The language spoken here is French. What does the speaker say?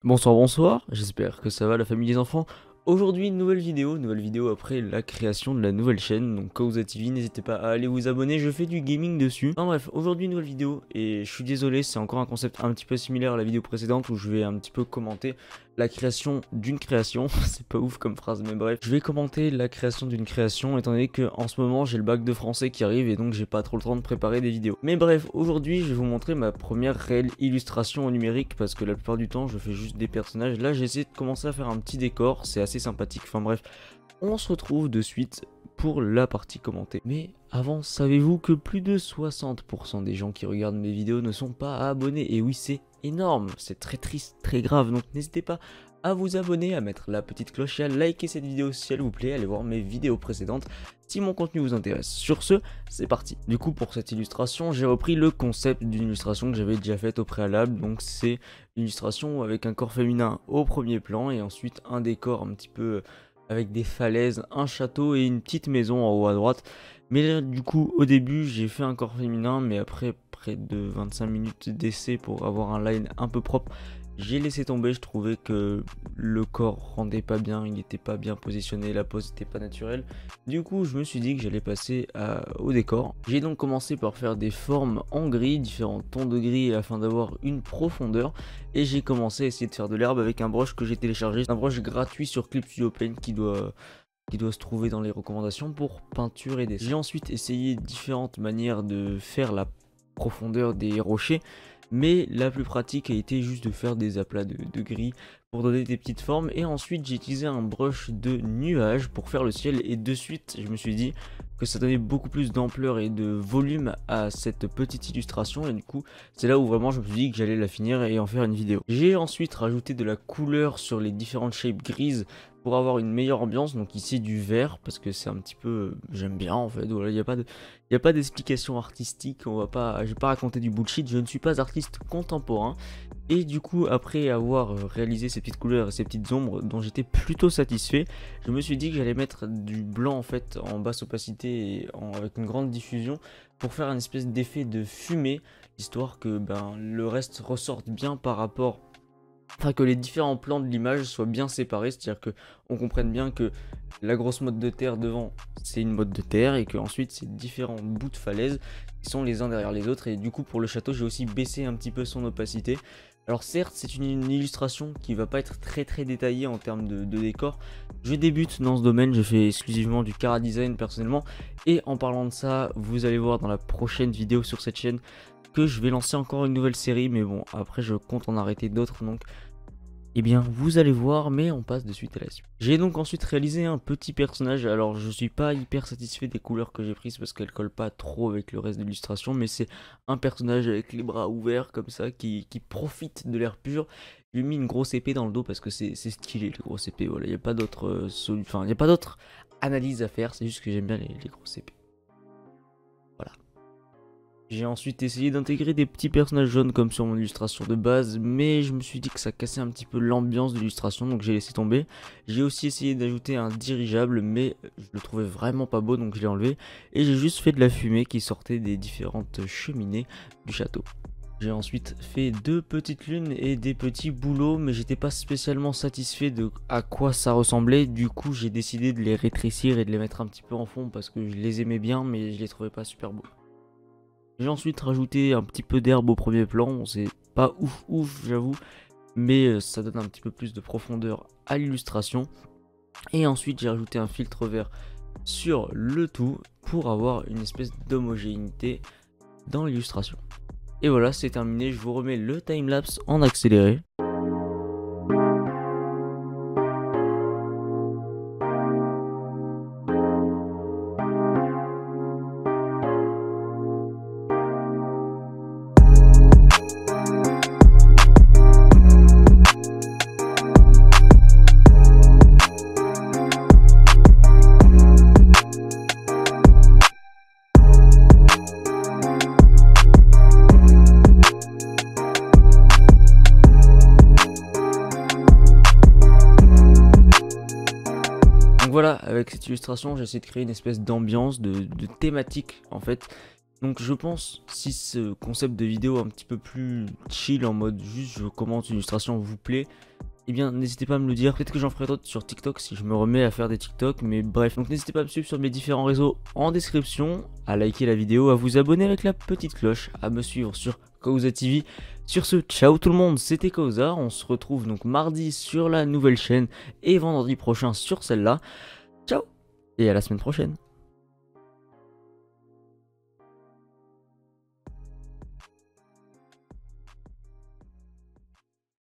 Bonsoir, bonsoir, j'espère que ça va la famille des enfants. Aujourd'hui, nouvelle vidéo après la création de la nouvelle chaîne, donc Causa TV, n'hésitez pas à aller vous abonner, je fais du gaming dessus. Enfin bref, aujourd'hui nouvelle vidéo, et je suis désolé, c'est encore un concept un petit peu similaire à la vidéo précédente où je vais un petit peu commenter la création d'une création, c'est pas ouf comme phrase mais bref. Je vais commenter la création d'une création étant donné que en ce moment j'ai le bac de français qui arrive et donc j'ai pas trop le temps de préparer des vidéos. Mais bref, aujourd'hui je vais vous montrer ma première réelle illustration au numérique parce que la plupart du temps je fais juste des personnages. Là j'ai essayé de commencer à faire un petit décor, c'est assez sympathique, enfin bref. On se retrouve de suite pour la partie commentée. Mais avant, savez-vous que plus de 60% des gens qui regardent mes vidéos ne sont pas abonnés? Et oui, c'est énorme, c'est très triste, très grave, donc n'hésitez pas à vous abonner, à mettre la petite cloche et à liker cette vidéo si elle vous plaît, allez voir mes vidéos précédentes si mon contenu vous intéresse. Sur ce, c'est parti. Du coup, pour cette illustration, j'ai repris le concept d'une illustration que j'avais déjà faite au préalable, donc c'est une illustration avec un corps féminin au premier plan et ensuite un décor un petit peu avec des falaises, un château et une petite maison en haut à droite. Mais là, du coup, au début, j'ai fait un corps féminin, mais après près de 25 minutes d'essai pour avoir un line un peu propre, j'ai laissé tomber. Je trouvais que le corps rendait pas bien, il n'était pas bien positionné, la pose n'était pas naturelle. Du coup, je me suis dit que j'allais passer au décor. J'ai donc commencé par faire des formes en gris, différents tons de gris afin d'avoir une profondeur. Et j'ai commencé à essayer de faire de l'herbe avec un brush que j'ai téléchargé. C'est un brush gratuit sur Clip Studio Paint qui doit se trouver dans les recommandations pour peinture et dessin. J'ai ensuite essayé différentes manières de faire la profondeur des rochers, mais la plus pratique a été juste de faire des aplats de gris pour donner des petites formes. Et ensuite j'ai utilisé un brush de nuage pour faire le ciel, et de suite je me suis dit que ça donnait beaucoup plus d'ampleur et de volume à cette petite illustration, et du coup c'est là où vraiment je me suis dit que j'allais la finir et en faire une vidéo. J'ai ensuite rajouté de la couleur sur les différentes shapes grises pour avoir une meilleure ambiance. Donc ici du vert parce que c'est un petit peu, j'aime bien en fait. Voilà, il n'y a pas d'explication artistique, je vais pas raconter du bullshit, je ne suis pas artiste contemporain. Et du coup, après avoir réalisé ces petites couleurs et ces petites ombres dont j'étais plutôt satisfait, je me suis dit que j'allais mettre du blanc en fait en basse opacité et avec une grande diffusion pour faire une espèce d'effet de fumée, histoire que le reste ressorte bien par rapport, enfin que les différents plans de l'image soient bien séparés, c'est-à-dire que on comprenne bien que la grosse motte de terre devant c'est une motte de terre et que ensuite c'est différents bouts de falaise qui sont les uns derrière les autres. Et du coup pour le château j'ai aussi baissé un petit peu son opacité. Alors certes c'est une illustration qui va pas être très détaillée en termes de décor. Je débute dans ce domaine, je fais exclusivement du chara design personnellement, et en parlant de ça vous allez voir dans la prochaine vidéo sur cette chaîne que je vais lancer encore une nouvelle série, mais bon après je compte en arrêter d'autres, donc eh bien vous allez voir, mais on passe de suite à la suite. J'ai donc ensuite réalisé un petit personnage. Alors je suis pas hyper satisfait des couleurs que j'ai prises parce qu'elles collent pas trop avec le reste de l'illustration, mais c'est un personnage avec les bras ouverts comme ça qui profite de l'air pur. Je lui ai mis une grosse épée dans le dos parce que c'est stylé les grosses épées. Voilà, il n'y a pas d'autre enfin il n'y a pas d'autre analyse à faire, c'est juste que j'aime bien les grosses épées. Voilà. J'ai ensuite essayé d'intégrer des petits personnages jaunes comme sur mon illustration de base, mais je me suis dit que ça cassait un petit peu l'ambiance de l'illustration, donc j'ai laissé tomber. J'ai aussi essayé d'ajouter un dirigeable, mais je le trouvais vraiment pas beau, donc je l'ai enlevé. Et j'ai juste fait de la fumée qui sortait des différentes cheminées du château. J'ai ensuite fait deux petites lunes et des petits boulots, mais j'étais pas spécialement satisfait de à quoi ça ressemblait. Du coup j'ai décidé de les rétrécir et de les mettre un petit peu en fond parce que je les aimais bien, mais je les trouvais pas super beaux. J'ai ensuite rajouté un petit peu d'herbe au premier plan, c'est pas ouf j'avoue, mais ça donne un petit peu plus de profondeur à l'illustration. Et ensuite j'ai rajouté un filtre vert sur le tout pour avoir une espèce d'homogénéité dans l'illustration. Et voilà, c'est terminé, je vous remets le timelapse en accéléré. Donc voilà, avec cette illustration, j'ai essayé de créer une espèce d'ambiance, de thématique en fait, Donc je pense, si ce concept de vidéo un petit peu plus chill, en mode juste je commente une illustration vous plaît, eh bien n'hésitez pas à me le dire. Peut-être que j'en ferai d'autres sur TikTok si je me remets à faire des TikTok, mais bref. Donc n'hésitez pas à me suivre sur mes différents réseaux en description, à liker la vidéo, à vous abonner avec la petite cloche, à me suivre sur Causa TV. Sur ce, ciao tout le monde, c'était Causa, on se retrouve donc mardi sur la nouvelle chaîne et vendredi prochain sur celle-là. Ciao et à la semaine prochaine.